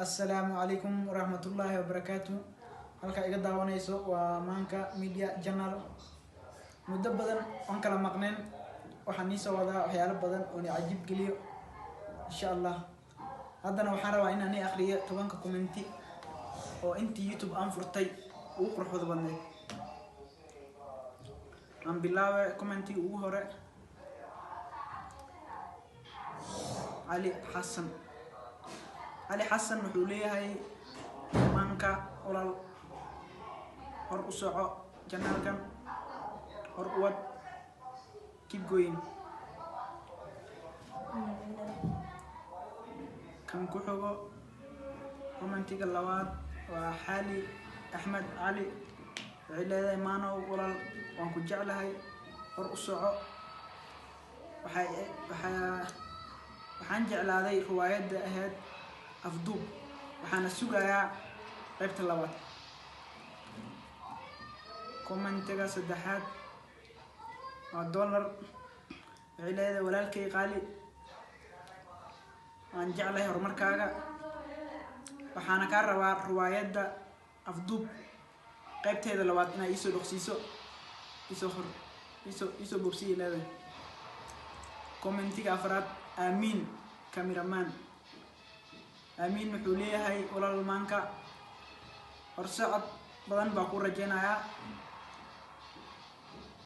السلام عليكم ورحمة الله وبركاته. halka iga daawanayso waa Manka Media Channel. muddo badan aan kala maqneen waxaan soo wadaa waxyaalo badan oo cajiib geliyo insha Allah. haddana waxaan rabaa inaan akhriyo 10 comment oo intii YouTube aan furtay ugu quruxda badneed. aan bilaabay commenti ugu hore Ali Hassan wuxuu leeyahay Manka olal hor u soco channelkan hor uwad keep going. kan ku xogo commentiga labaad waa Xali Axmed Ali waxay leedahay maano olal waan ku jeclahay hor u soco. waxaan jeclaaday riwaayadda ahayd afduub waxaana sugayaa qaybta labaad. commentiga saddexaad waa dollar waxay leedahay walaalkay qaali waan jeclahay horumarkaaga waxaana ka rabaa riwaayadda afduub qaybteeda labaad inay isoo dhaqsiiso isoo bobsiye leedahay. commentiga afraad Aamin cameraman Aamin wuxuu leeyahay walaal Manka hor socod badan baa ku rajeynayaa